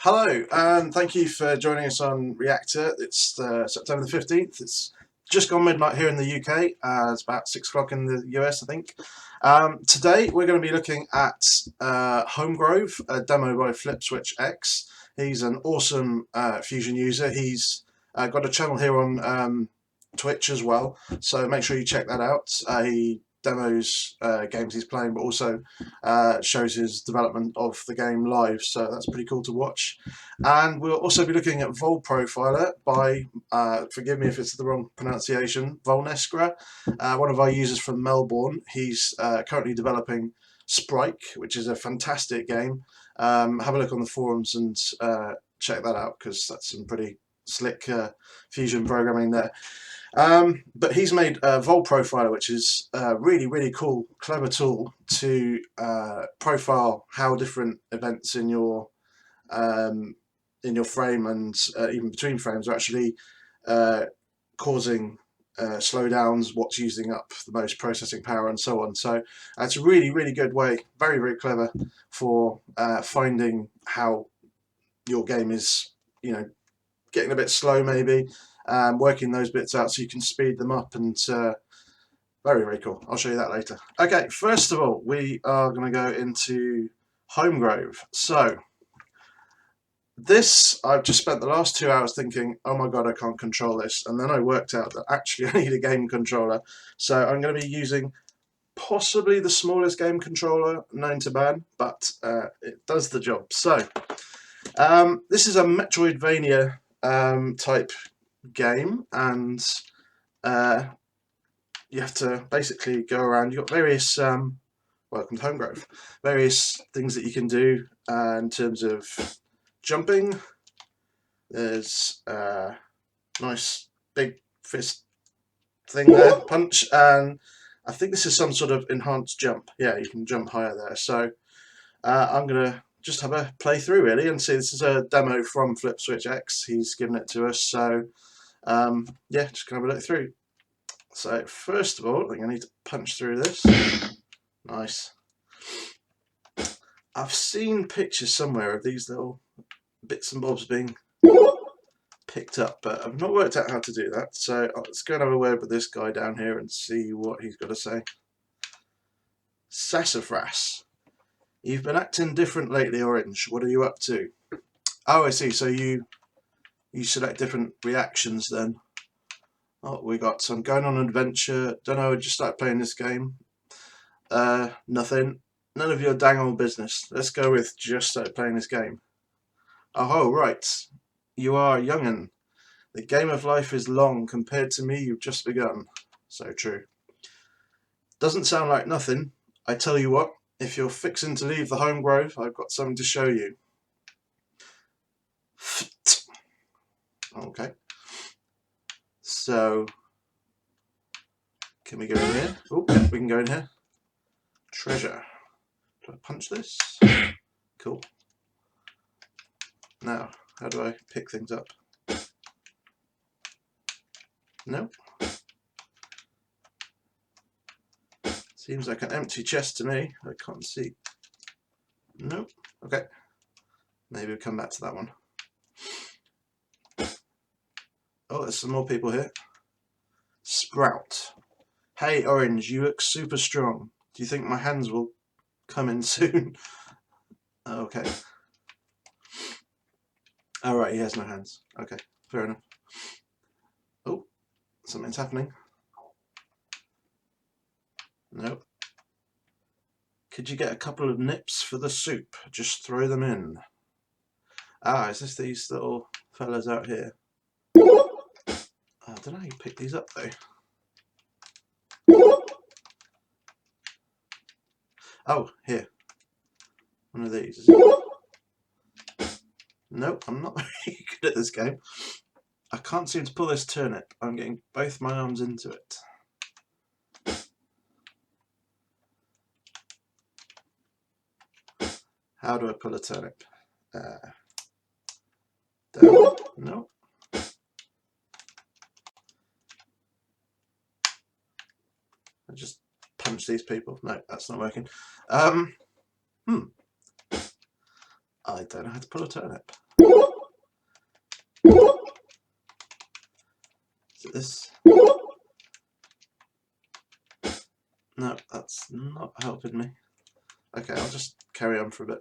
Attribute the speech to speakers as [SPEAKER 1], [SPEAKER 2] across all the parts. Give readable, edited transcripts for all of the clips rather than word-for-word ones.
[SPEAKER 1] Hello, and thank you for joining us on Reactor. It's September the 15th. It's just gone midnight here in the UK. It's about 6 o'clock in the US, I think. Today we're going to be looking at Homegrove, a demo by FlipSwitchX. He's an awesome Fusion user. He's got a channel here on Twitch as well, so make sure you check that out. He demos games he's playing, but also shows his development of the game live, so that's pretty cool to watch. And we'll also be looking at VOLprofiler by, forgive me if it's the wrong pronunciation, Volneskra, one of our users from Melbourne. He's currently developing Sprite, which is a fantastic game. Have a look on the forums and check that out, because that's some pretty slick Fusion programming there. But he's made VOLprofiler, which is a really cool, clever tool to profile how different events in your frame and even between frames are actually causing slowdowns, what's using up the most processing power, and so on. So it's a really good way, very clever for finding how your game is, getting a bit slow maybe. Working those bits out so you can speed them up, and very cool. I'll show you that later. Okay, first of all, we are going to go into Homegrove. So this, I've just spent the last 2 hours thinking, oh my god, I can't control this, and then I worked out that actually I need a game controller. So I'm going to be using possibly the smallest game controller known to man, but it does the job. So this is a Metroidvania type game, and you have to basically go around. You've got various welcome to Homegrove, various things that you can do in terms of jumping. There's a nice big fist thing there, punch, and I think this is some sort of enhanced jump. Yeah, you can jump higher there. So I'm gonna just have a play through really and see. This is a demo from FlipSwitchX. He's given it to us, so yeah, just gonna have a look through. So first of all, I think I need to punch through this. Nice. I've seen pictures somewhere of these little bits and bobs being picked up, but I've not worked out how to do that. So let's go and have a word with this guy down here and see what he's got to say. Sassafras. You've been acting different lately, Orange. What are you up to? Oh, I see. So you select different reactions then. Oh, we got some going on an adventure. Don't know, I just started playing this game. Nothing. None of your dang old business. Let's go with just started playing this game. Oh, right. You are a young'un. The game of life is long. Compared to me, you've just begun. So true. Doesn't sound like nothing. I tell you what, if you're fixing to leave the Homegrove, I've got something to show you. Okay. So, can we go in here? Oh, yeah, we can go in here. Treasure. Do I punch this? Cool. Now, how do I pick things up? No. Seems like an empty chest to me. I can't see. Nope. Okay. Maybe we'll come back to that one. Oh, there's some more people here. Sprout. Hey, Orange, you look super strong. Do you think my hands will come in soon? Okay. Alright, he has no hands. Okay, fair enough. Oh, something's happening. Nope. Could you get a couple of nips for the soup? Just throw them in. Ah, is this these little fellas out here? I don't know how you pick these up though. Oh, here. One of these. Nope, I'm not very good at this game. I can't seem to pull this turnip. I'm getting both my arms into it. How do I pull a turnip? Down. No. I just punch these people. No, that's not working. I don't know how to pull a turnip. Is it this? No, that's not helping me. Okay, I'll just carry on for a bit.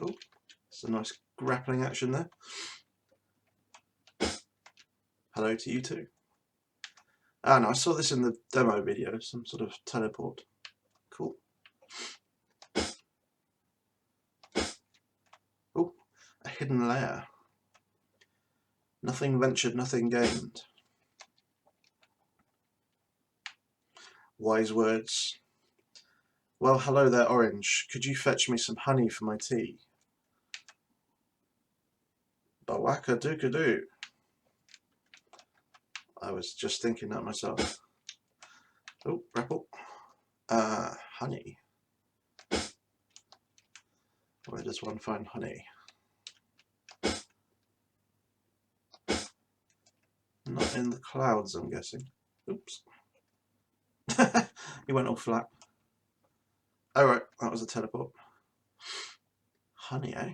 [SPEAKER 1] Oh, it's a nice grappling action there. Hello to you too. Ah, no, I saw this in the demo video, some sort of teleport. Cool. Oh, a hidden layer. Nothing ventured, nothing gained. Wise words. Well, hello there, Orange. Could you fetch me some honey for my tea? Bawaka-dooka-doo. I was just thinking that myself. Oh, grapple. Honey. Where does one find honey? Not in the clouds, I'm guessing. Oops. He went all flat. Oh right, that was a teleport. Honey, eh?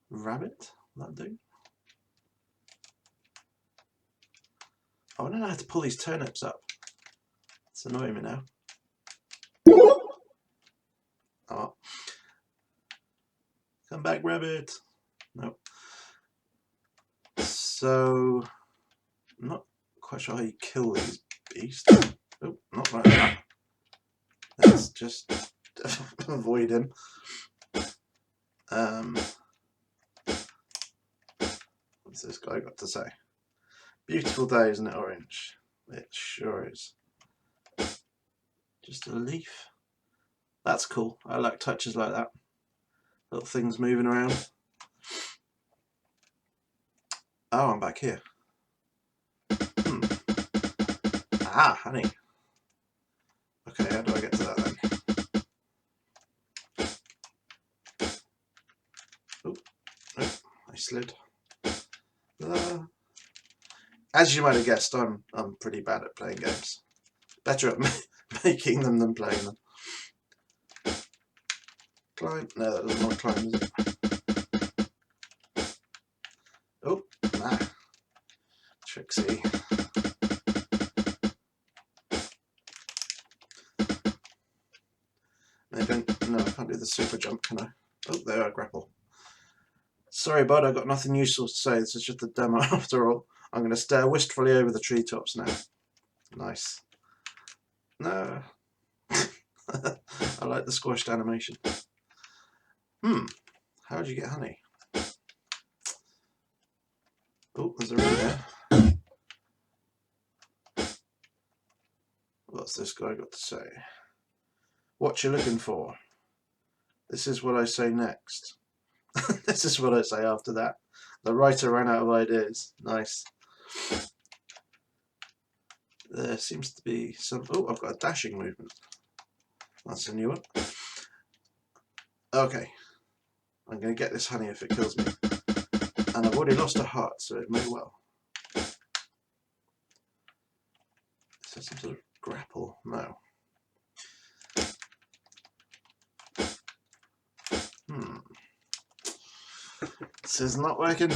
[SPEAKER 1] Rabbit? Will that do? I don't know how to pull these turnips up. It's annoying me now. Oh. Come back, rabbit. Nope. So, I'm not quite sure how you kill these beasts. Oh, not like that. Let's just avoid him. What's this guy got to say? Beautiful day, isn't it, Orange? It sure is. Just a leaf. That's cool. I like touches like that. Little things moving around. Oh, I'm back here. Ah, honey. Okay, how do I get to that then? Oh, I slid. As you might have guessed, I'm pretty bad at playing games. Better at making them than playing them. Climb? No, that doesn't want to climb, is it? Oh, nah. Trixie. No, I can't do the super jump, can I? Oh, there I grapple. Sorry, bud, I've got nothing useful to say. This is just a demo after all. I'm going to stare wistfully over the treetops now. Nice. No. I like the squashed animation. How did you get honey? Oh, there's a room there. What's this guy got to say? What you looking for? This is what I say next. This is what I say after that. The writer ran out of ideas. Nice. There seems to be some... Oh, I've got a dashing movement. That's a new one. Okay. I'm going to get this honey if it kills me. And I've already lost a heart, so it may well. Is there some sort of grapple? No. This is not working.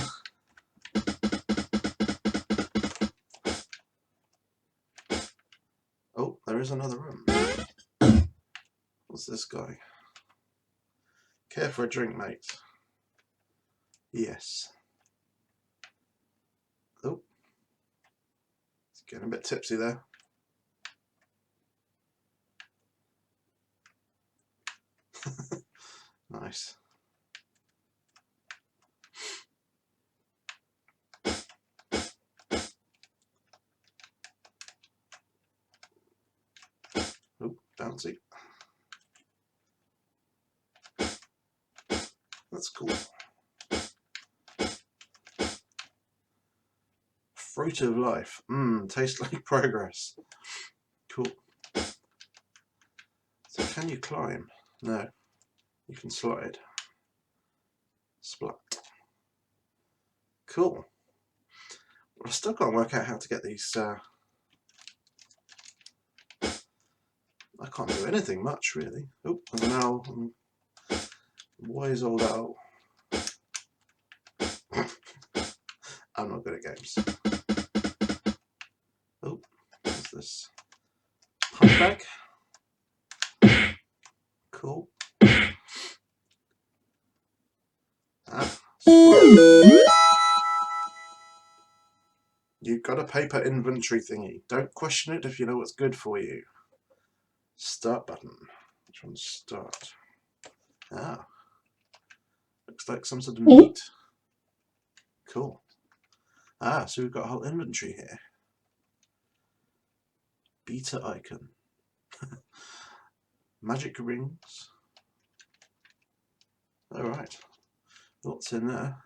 [SPEAKER 1] Oh, there is another room. What's this guy? Care for a drink, mate? Yes. Oh. It's getting a bit tipsy there. Nice. Oh, bouncy. That's cool. Fruit of life. Tastes like progress. Cool. So can you climb? No. You can slide. Splat. Cool. Well, I still can't work out how to get these. I can't do anything much really. Oh, and now I'm Wise old owl. I'm not good at games. Oh, what's this? Hunchback. Cool. You've got a paper inventory thingy. Don't question it if you know what's good for you. Start button. Which one's start? Ah. Looks like some sort of meat. Cool. Ah, so we've got a whole inventory here. Beta icon. Magic rings. Alright. What's in there?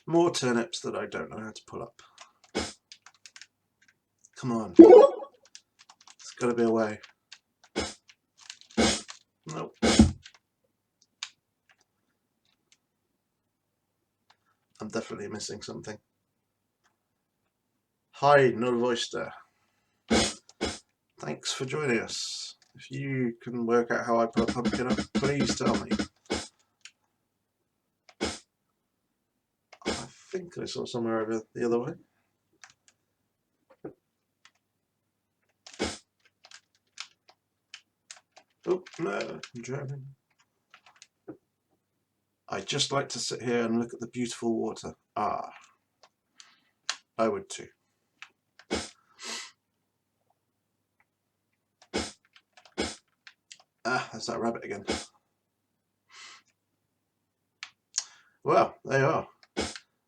[SPEAKER 1] More turnips that I don't know how to pull up. Come on. There's got to be a way. Nope. I'm definitely missing something. Hi, Novoister. Thanks for joining us. If you can work out how I put a pumpkin up, please tell me. I think I saw somewhere over the other way. Oh, no, I'm drowning. I just like to sit here and look at the beautiful water. Ah, I would too. Ah, there's that rabbit again. Well, there you are.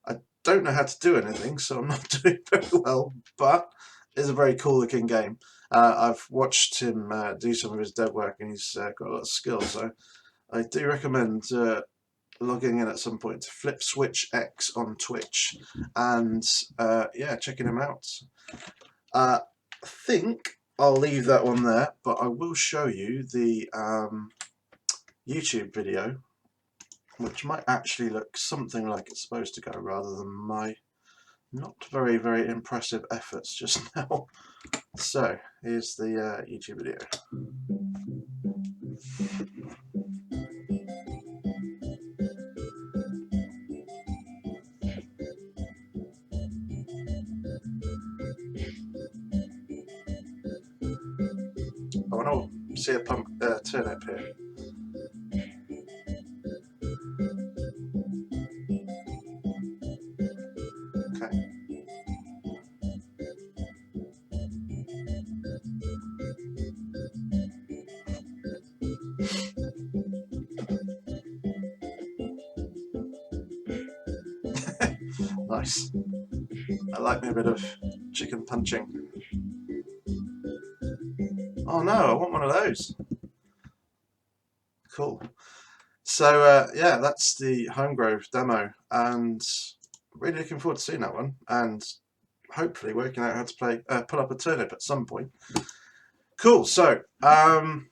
[SPEAKER 1] I don't know how to do anything, so I'm not doing very well, but it's a very cool looking game. I've watched him do some of his dev work, and he's got a lot of skill, so I do recommend logging in at some point to Flip Switch X on Twitch and yeah, checking him out. I think I'll leave that one there, but I will show you the YouTube video, which might actually look something like it's supposed to go, rather than my not very impressive efforts just now. So here's the YouTube video. I want to see a turnip here. Okay. Nice. I like me a bit of chicken punching. Oh no, I want one of those. Cool. So yeah, that's the Homegrove demo, and really looking forward to seeing that one, and hopefully working out how to play pull up a turnip at some point. Cool. So I'm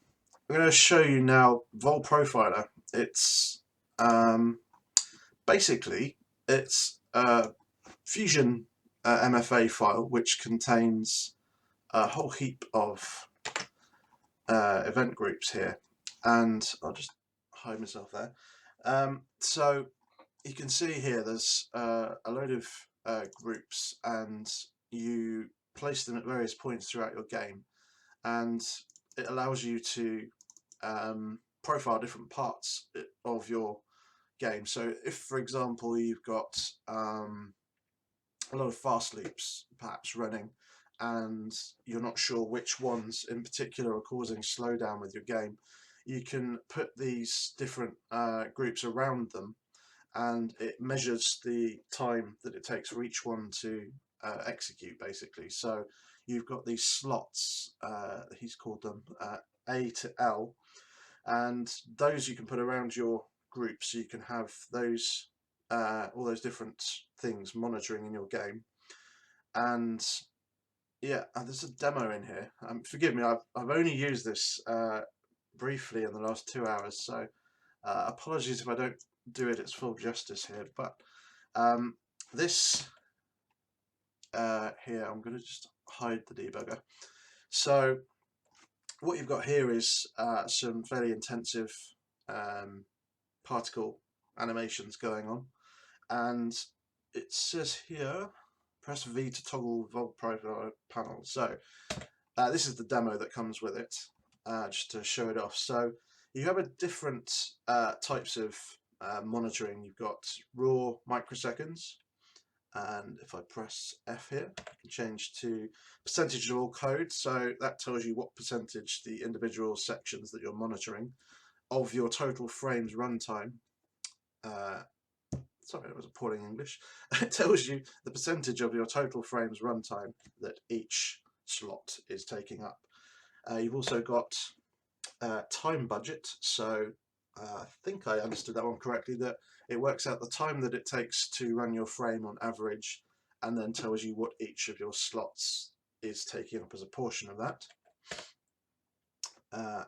[SPEAKER 1] going to show you now VOLprofiler. It's basically it's a Fusion MFA file which contains a whole heap of event groups here, and I'll just hide myself there. So you can see here there's a load of groups, and you place them at various points throughout your game, and it allows you to profile different parts of your game. So if, for example, you've got a lot of fast loops perhaps running, and you're not sure which ones in particular are causing slowdown with your game, you can put these different groups around them, and it measures the time that it takes for each one to execute, basically. So you've got these slots, he's called them A to L, and those you can put around your group, so you can have those all those different things monitoring in your game. And yeah, there's a demo in here. Forgive me, I've only used this briefly in the last 2 hours, so apologies if I don't do it its full justice here. But this here, I'm going to just hide the debugger. So what you've got here is some fairly intensive particle animations going on, and it says here press V to toggle VOLprofiler panel. So this is the demo that comes with it, just to show it off. So you have a different types of monitoring. You've got raw microseconds, and if I press F here, I can change to percentage of all code. So that tells you what percentage the individual sections that you're monitoring of your total frames runtime. Sorry, that was appalling English. It tells you the percentage of your total frames runtime that each slot is taking up. You've also got time budget. So I think I understood that one correctly, that it works out the time that it takes to run your frame on average, and then tells you what each of your slots is taking up as a portion of that. FA,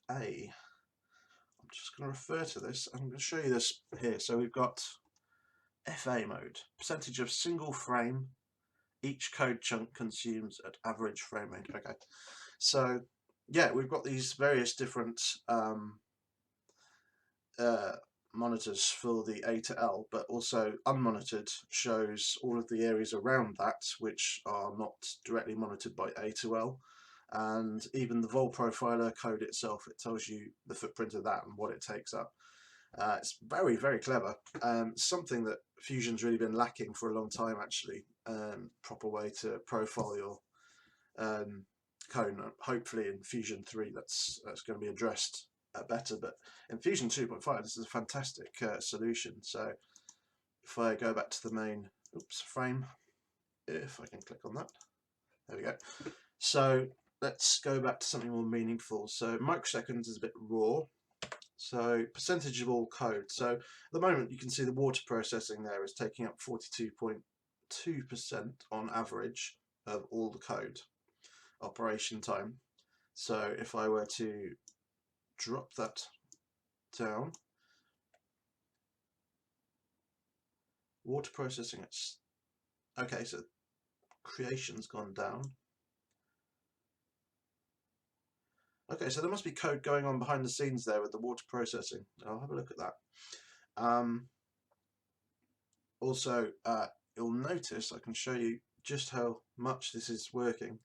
[SPEAKER 1] I'm just going to refer to this. I'm going to show you this here. So we've got FA mode, percentage of single frame each code chunk consumes at average frame rate. Okay, so yeah, we've got these various different monitors for the A to L, but also unmonitored shows all of the areas around that which are not directly monitored by A to L, and even the VOLprofiler code itself, it tells you the footprint of that and what it takes up. It's very, very clever. Something that Fusion's really been lacking for a long time, actually. Proper way to profile your code. Hopefully in Fusion 3 that's going to be addressed better, but in Fusion 2.5 this is a fantastic solution. So if I go back to the main frame, if I can click on that, there we go. So let's go back to something more meaningful. So microseconds is a bit raw. So percentage of all code. So at the moment you can see the water processing there is taking up 42.2% on average of all the code operation time. So if I were to drop that down, water processing, it's okay, so creation's gone down. Okay, so there must be code going on behind the scenes there with the water processing. I'll have a look at that. Also, you'll notice, I can show you just how much this is working.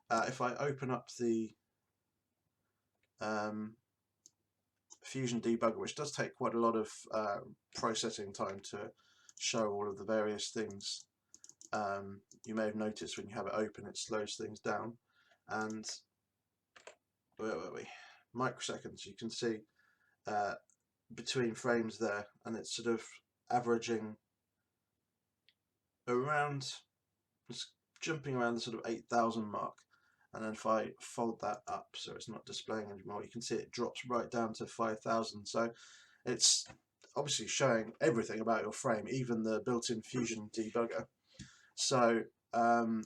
[SPEAKER 1] If I open up the Fusion debugger, which does take quite a lot of processing time to show all of the various things, you may have noticed when you have it open it slows things down. And where were we? Microseconds, you can see between frames there, and it's sort of averaging around, it's jumping around the sort of 8,000 mark. And then if I fold that up so it's not displaying anymore, you can see it drops right down to 5,000. So it's obviously showing everything about your frame, even the built-in Fusion debugger. So I'm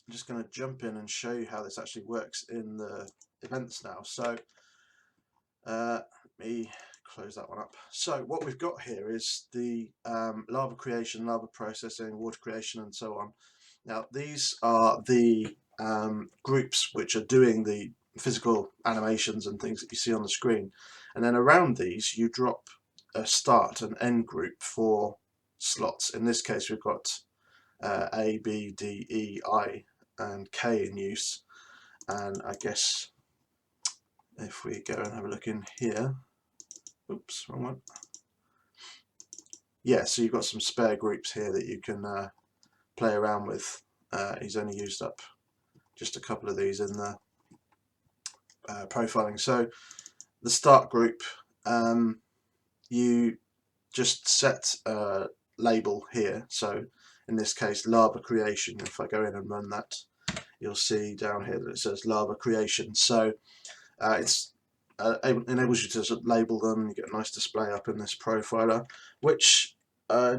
[SPEAKER 1] just going to jump in and show you how this actually works in the events now. So let me close that one up. So what we've got here is the lava creation, lava processing, water creation, and so on. Now these are the groups which are doing the physical animations and things that you see on the screen, and then around these you drop a start and end group for slots. In this case we've got A, B, D, E, I and K in use, and I guess if we go and have a look in here, oops, wrong one. Yeah, so you've got some spare groups here that you can play around with. He's only used up just a couple of these in the profiling. So the start group, you just set a label here. So in this case, lava creation. If I go in and run that, you'll see down here that it says lava creation. So it's enables you to sort of label them. You get a nice display up in this profiler, which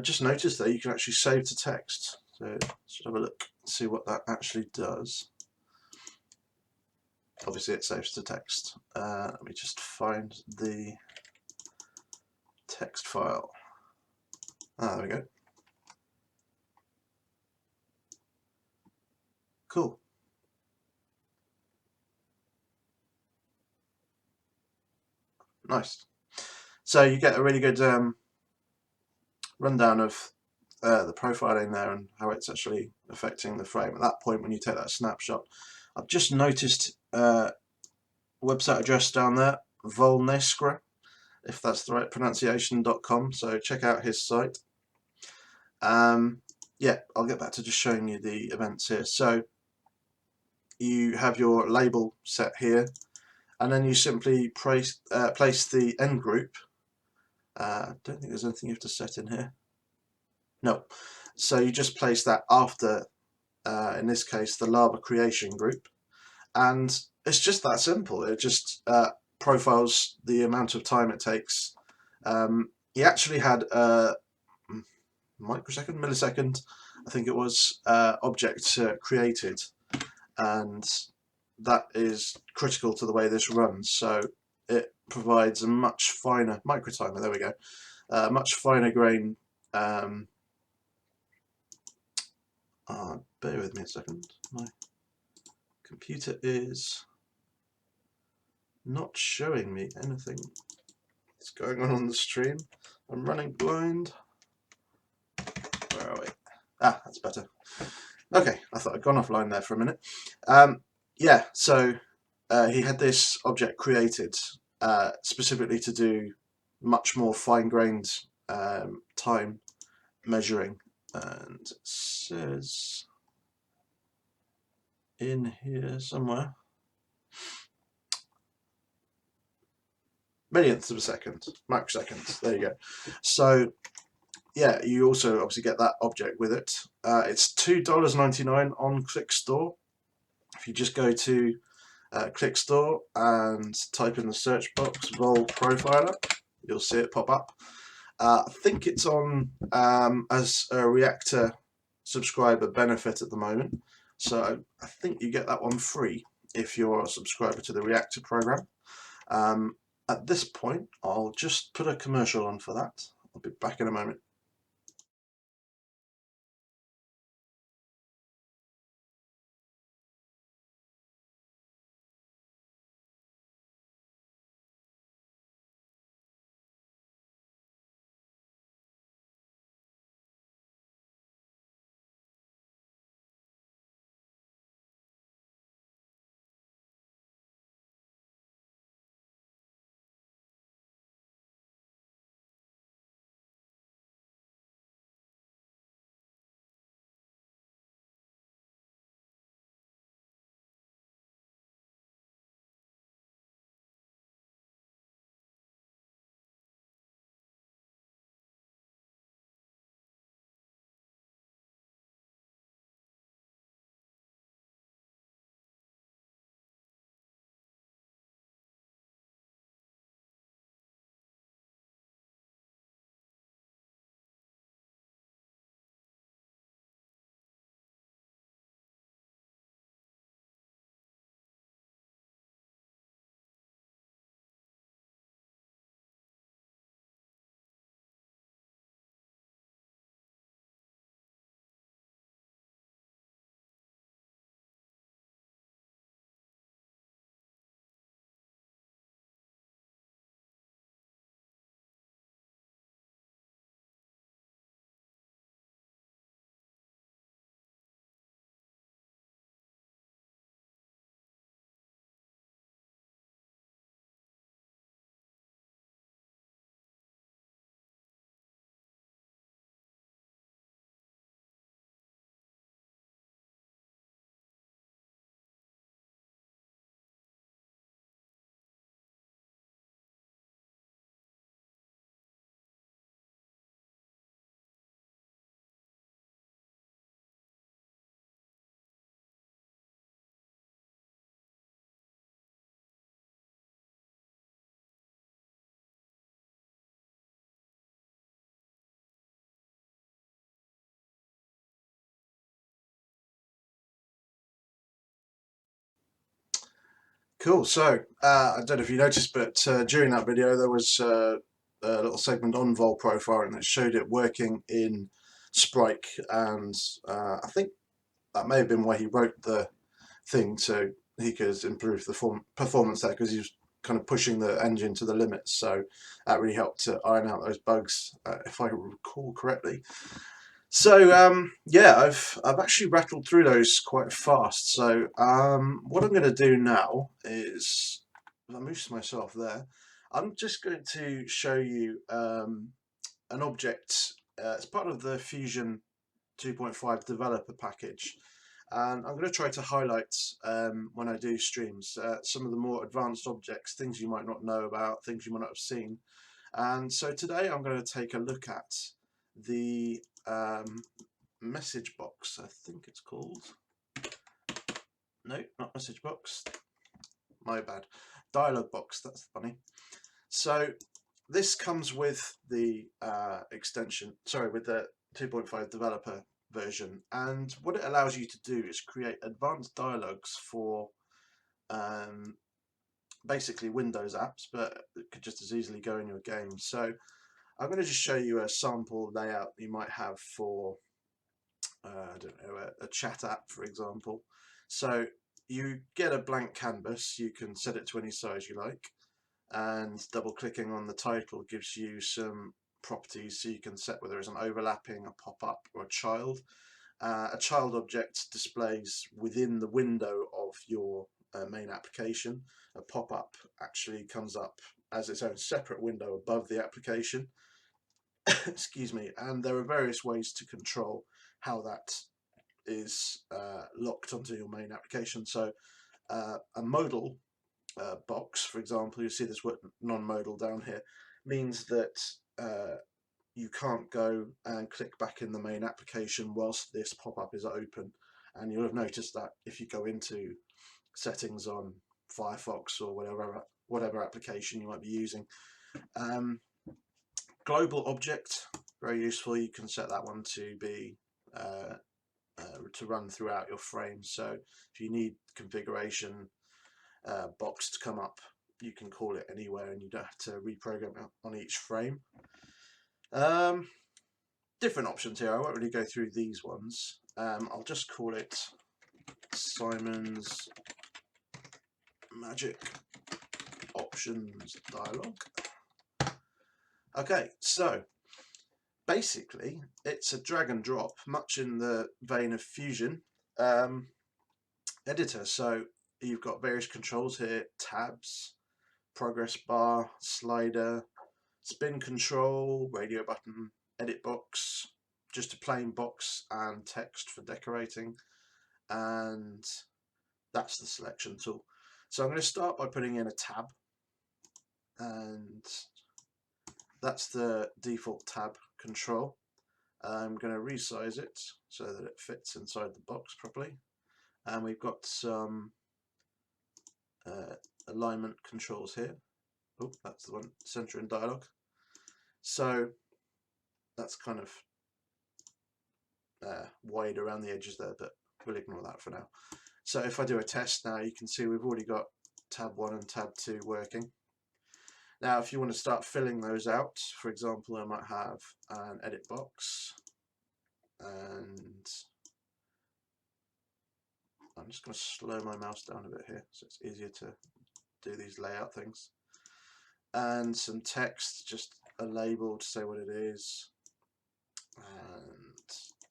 [SPEAKER 1] just noticed there you can actually save to text. So let's have a look, see what that actually does. Obviously it saves to text. Let me just find the text file. There we go. Cool. Nice. So you get a really good rundown of the profiling there and how it's actually affecting the frame. At that point, when you take that snapshot, I've just noticed website address down there, VOLnescra, if that's the right pronunciation.com. So check out his site. Yeah, I'll get back to just showing you the events here. So you have your label set here, and then you simply place the end group. I don't think there's anything you have to set in here. No. So you just place that after, in this case, the lava creation group. And it's just that simple. It just profiles the amount of time it takes. He actually had a millisecond, I think it was, object created, and that is critical to the way this runs. So it provides a much finer microtimer. There we go. Much finer grain. Bear with me a second. My computer is not showing me anything that's going on the stream. I'm running blind. Where are we? Ah, that's better. Okay, I thought I'd gone offline there for a minute. Yeah, so he had this object created specifically to do much more fine-grained time measuring, and it says in here somewhere millionths of a second, microseconds. There you go. So yeah, you also obviously get that object with it. It's $2.99 on ClickStore. If you just go to ClickStore and type in the search box VOLprofiler, you'll see it pop up. I think it's on as a Reactor subscriber benefit at the moment, so I think you get that one free if you're a subscriber to the Reactor program. At this point, I'll just put a commercial on for that. I'll be back in a moment. Cool. So I don't know if you noticed, but during that video there was a little segment on VOLprofiler, and it showed it working in Sprite, and I think that may have been why he wrote the thing, so he could improve the performance there, because he was kind of pushing the engine to the limits. So that really helped to iron out those bugs, if I recall correctly. So yeah, I've actually rattled through those quite fast. So what I'm going to do now is, I moved myself there. I'm just going to show you an object. It's part of the Fusion 2.5 developer package, and I'm going to try to highlight when I do streams some of the more advanced objects, things you might not know about, things you might not have seen. And so today I'm going to take a look at the message box, I think it's called. No, not message box, my bad. Dialog box, that's funny. So this comes with the extension, sorry, with the 2.5 developer version, and what it allows you to do is create advanced dialogues for basically Windows apps, but it could just as easily go in your game. So I'm going to just show you a sample layout you might have for I don't know, a chat app, for example. So you get a blank canvas, you can set it to any size you like, and double clicking on the title gives you some properties, so you can set whether it's an overlapping, a pop-up, or a child. A child object displays within the window of your main application. A pop-up actually comes up as its own separate window above the application. Excuse me. And there are various ways to control how that is locked onto your main application. So a modal box, for example, you see this word non-modal down here, means that you can't go and click back in the main application whilst this pop-up is open. And you'll have noticed that if you go into settings on Firefox or whatever application you might be using. Global object, very useful. You can set that one to be to run throughout your frame. So if you need configuration box to come up, you can call it anywhere and you don't have to reprogram it on each frame. Different options here. I won't really go through these ones. I'll just call it Simon's Magic Options Dialog. Okay, so basically it's a drag and drop, much in the vein of Fusion editor. So you've got various controls here: tabs, progress bar, slider, spin control, radio button, edit box, just a plain box, and text for decorating, and that's the selection tool. So I'm going to start by putting in a tab, and that's the default tab control. I'm going to resize it so that it fits inside the box properly, and we've got some alignment controls here. Oh, that's the one, center and dialog. So that's kind of wide around the edges there, but we'll ignore that for now. So if I do a test now, you can see we've already got tab 1 and tab 2 working. Now if you want to start filling those out, for example, I might have an edit box, and I'm just going to slow my mouse down a bit here so it's easier to do these layout things, and some text, just a label to say what it is, and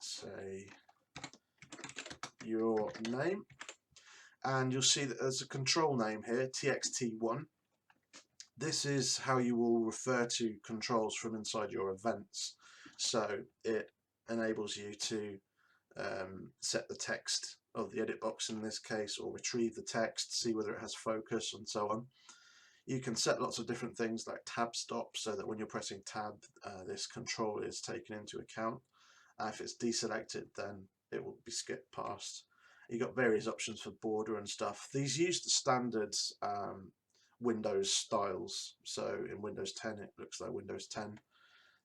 [SPEAKER 1] say your name, and you'll see that there's a control name here, txt1. This is how you will refer to controls from inside your events. So it enables you to set the text of the edit box in this case, or retrieve the text, see whether it has focus, and so on. You can set lots of different things like tab stop, so that when you're pressing tab, this control is taken into account. If it's deselected, then it will be skipped past. You've got various options for border and stuff. These use the standard Windows styles. So in Windows 10 it looks like Windows 10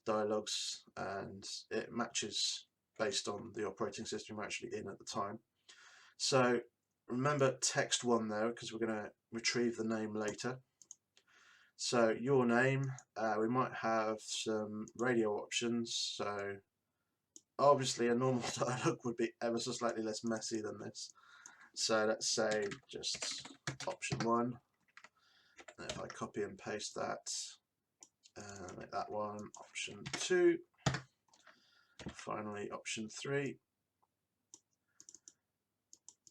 [SPEAKER 1] dialogues, and it matches based on the operating system you're actually in at the time. So remember text 1 there, because we're going to retrieve the name later. So your name, we might have some radio options. So obviously a normal dialog would be ever so slightly less messy than this. So let's say just option 1, if I copy and paste that, make that one option 2, finally option 3,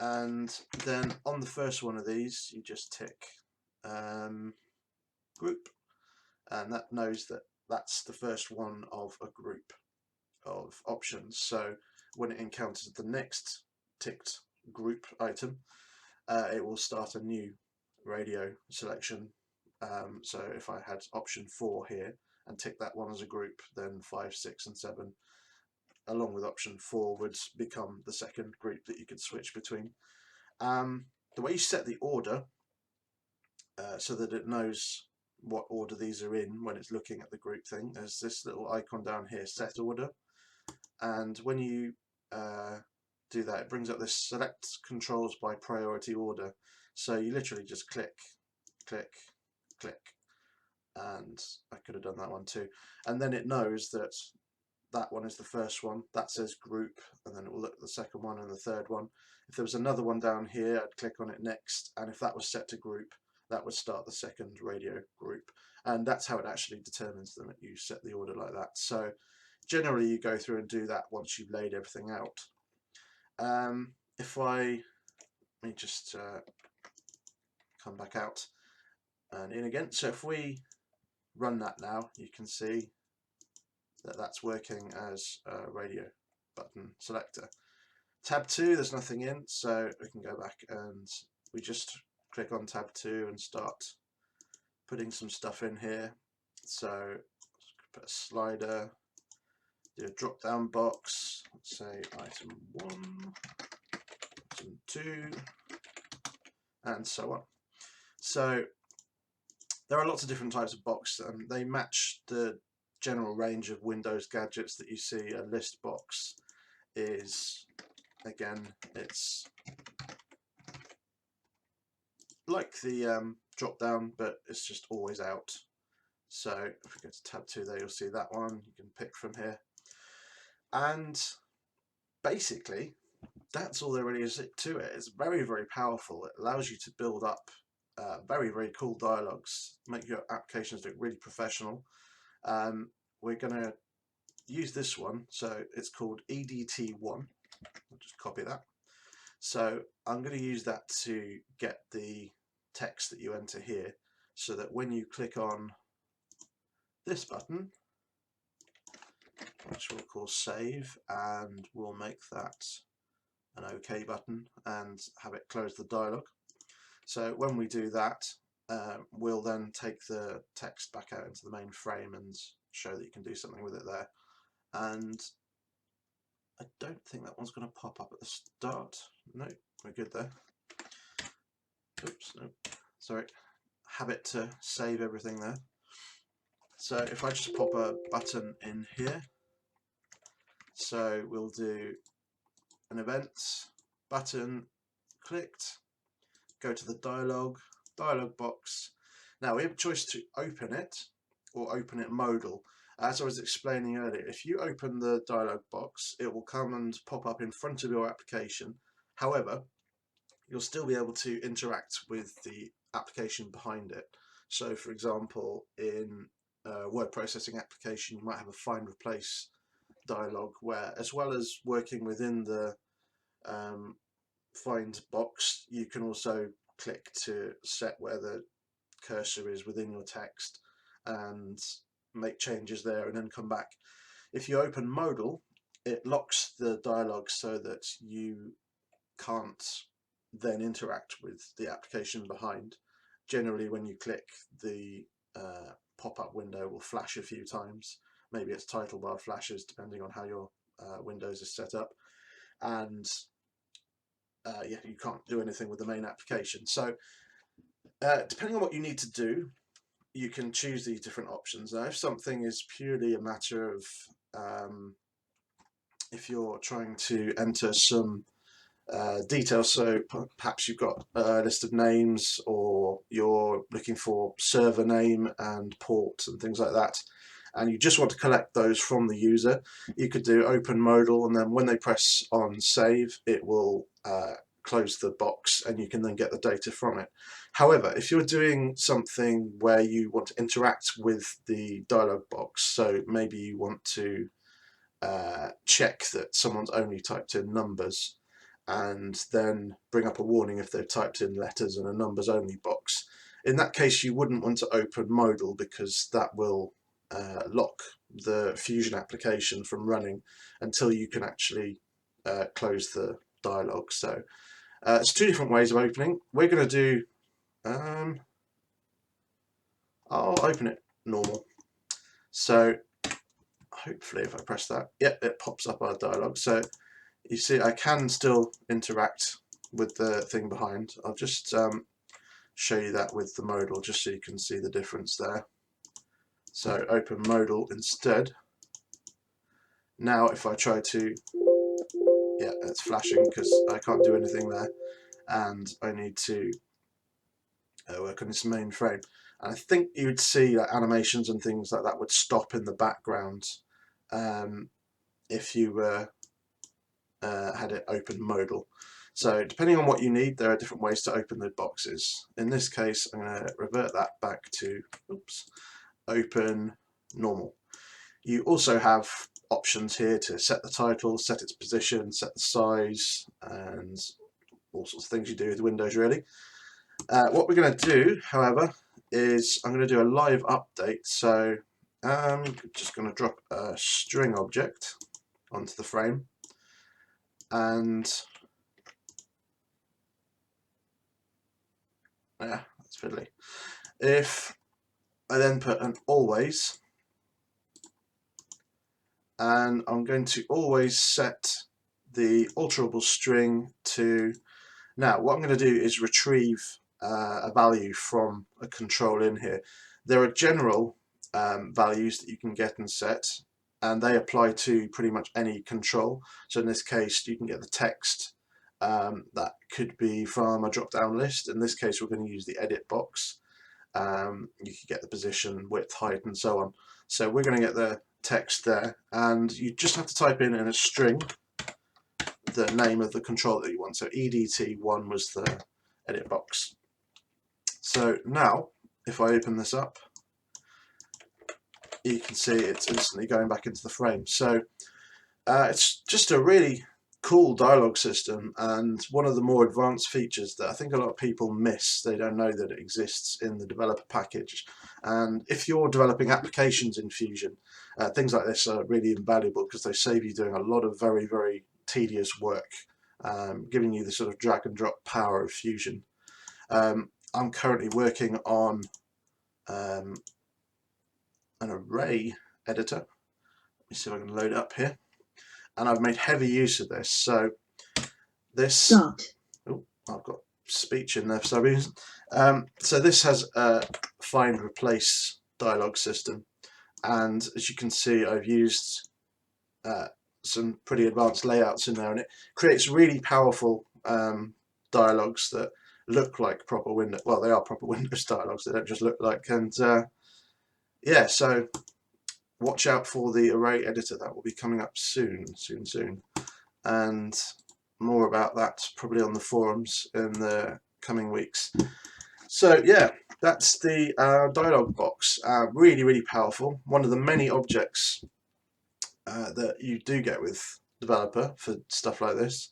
[SPEAKER 1] and then on the first one of these you just tick group, and that knows that that's the first one of a group of options. So when it encounters the next ticked group item, it will start a new radio selection. So if I had option 4 here and tick that one as a group, then 5, 6 and 7 along with option 4 would become the second group that you could switch between. The way you set the order so that it knows what order these are in when it's looking at the group thing, there's this little icon down here, set order, and when you do that, it brings up this select controls by priority order. So you literally just click, click, click, and I could have done that one too, and then it knows that that one is the first one, that says group, and then it will look at the second one and the third one. If there was another one down here, I'd click on it next, and if that was set to group, that would start the second radio group, and that's how it actually determines them, that you set the order like that. So generally you go through and do that once you've laid everything out. If let me just come back out and in again. So if we run that now, you can see that that's working as a radio button selector. Tab 2, there's nothing in, so we can go back and we just click on tab 2 and start putting some stuff in here. So put a slider, do a drop down box, let's say item 1, item 2, and so on. So there are lots of different types of box, and they match the general range of Windows gadgets that you see. A list box is, again, it's like the drop down, but it's just always out. So if we go to tab 2 there, you'll see that one you can pick from here, and basically that's all there really is to it. It's very, very powerful. It allows you to build up very, very cool dialogues, make your applications look really professional. We're going to use this one, so it's called EDT1. I'll just copy that. So I'm going to use that to get the text that you enter here, so that when you click on this button, which we'll call save, and we'll make that an OK button and have it close the dialog. So when we do that, we'll then take the text back out into the main frame and show that you can do something with it there. And I don't think that one's going to pop up at the start. No, we're good there. Oops, no, sorry. Habit to save everything there. So if I just pop a button in here, so we'll do an event, button clicked, go to the dialog box. Now we have a choice to open it or open it modal. As I was explaining earlier, if you open the dialog box, it will come and pop up in front of your application. However, you'll still be able to interact with the application behind it. So for example, in a word processing application, you might have a find replace dialog where, as well as working within the find box, you can also click to set where the cursor is within your text and make changes there and then come back. If you open modal, it locks the dialog so that you can't then interact with the application behind. Generally when you click, the pop-up window will flash a few times. Maybe it's title bar flashes depending on how your Windows is set up, and yeah, you can't do anything with the main application. So depending on what you need to do, you can choose these different options. Now if something is purely a matter of if you're trying to enter some details, so perhaps you've got a list of names, or you're looking for server name and port and things like that, and you just want to collect those from the user, you could do open modal, and then when they press on save, it will close the box and you can then get the data from it. However, if you're doing something where you want to interact with the dialog box, so maybe you want to check that someone's only typed in numbers and then bring up a warning if they've typed in letters in a numbers only box, in that case you wouldn't want to open modal, because that will lock the Fusion application from running until you can actually close the dialog. So it's two different ways of opening. We're going to do I'll open it normal. So hopefully if I press that, yep, it pops up our dialog. So you see I can still interact with the thing behind. I'll just show you that with the modal, just so you can see the difference there. So open modal instead. Now if I try to, yeah, it's flashing because I can't do anything there, and I need to work on this main frame. And I think you'd see that animations and things like that would stop in the background if you had it open modal. So depending on what you need, there are different ways to open the boxes. In this case, I'm going to revert that back to open normal. You also have options here to set the title, set its position, set the size, and all sorts of things you do with Windows really. What we're going to do, however, is I'm going to do a live update. So I'm just going to drop a string object onto the frame, and yeah, that's fiddly. If I then put an always, and I'm going to always set the alterable string to, now what I'm going to do is retrieve a value from a control in here. There are general values that you can get and set, and they apply to pretty much any control. So in this case you can get the text, that could be from a drop down list. In this case we're going to use the edit box. You could get the position, width, height and so on. So we're going to get the text there, and you just have to type in a string the name of the control that you want. So EDT1 was the edit box. So now if I open this up, you can see it's instantly going back into the frame. So it's just a really cool dialog system, and one of the more advanced features that I think a lot of people miss. They don't know that it exists in the developer package. And if you're developing applications in Fusion, things like this are really invaluable because they save you doing a lot of very, very tedious work, giving you the sort of drag and drop power of Fusion. I'm currently working on an array editor. Let me see if I can load it up here. And I've made heavy use of this. So this, oh, I've got speech in there for some reason. So this has a find replace dialog system, and as you can see I've used some pretty advanced layouts in there, and it creates really powerful dialogues that look like proper Windows. Well, they are proper Windows dialogues. They don't just look like. And yeah, so watch out for the array editor. That will be coming up soon, and more about that probably on the forums in the coming weeks. So yeah, that's the dialog box. Really, really powerful. One of the many objects that you do get with developer for stuff like this.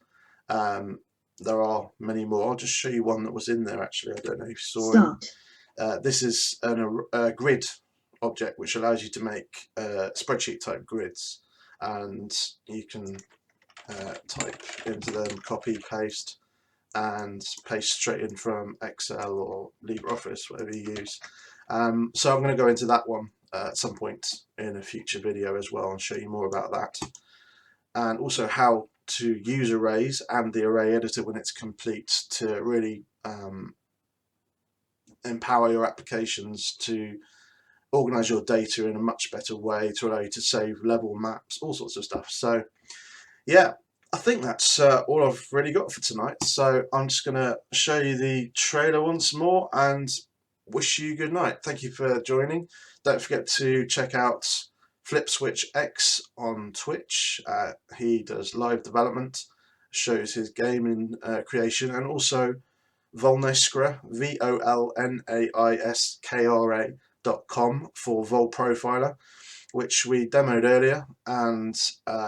[SPEAKER 1] There are many more. I'll just show you one that was in there actually. I don't know if you saw it. This is a grid object which allows you to make spreadsheet type grids, and you can type into them, copy, paste, and paste straight in from Excel or LibreOffice, whatever you use. So I'm going to go into that one at some point in a future video as well and show you more about that, and also how to use arrays and the array editor when it's complete to really empower your applications to organize your data in a much better way, to allow you to save level maps, all sorts of stuff. So yeah, I think that's all I've really got for tonight. So I'm just going to show you the trailer once more and wish you good night. Thank you for joining. Don't forget to check out FlipSwitch X on Twitch. He does live development, shows his gaming creation, and also Volnaiskra, VOLNAISKRA.com for VOLprofiler, which we demoed earlier, and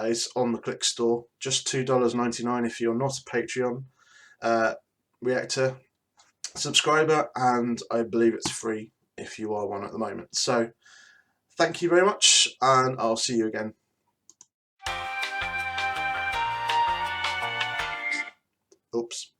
[SPEAKER 1] is on the Click Store. Just $2.99 if you're not a Patreon Reactor subscriber, and I believe it's free if you are one at the moment. So thank you very much, and I'll see you again. Oops.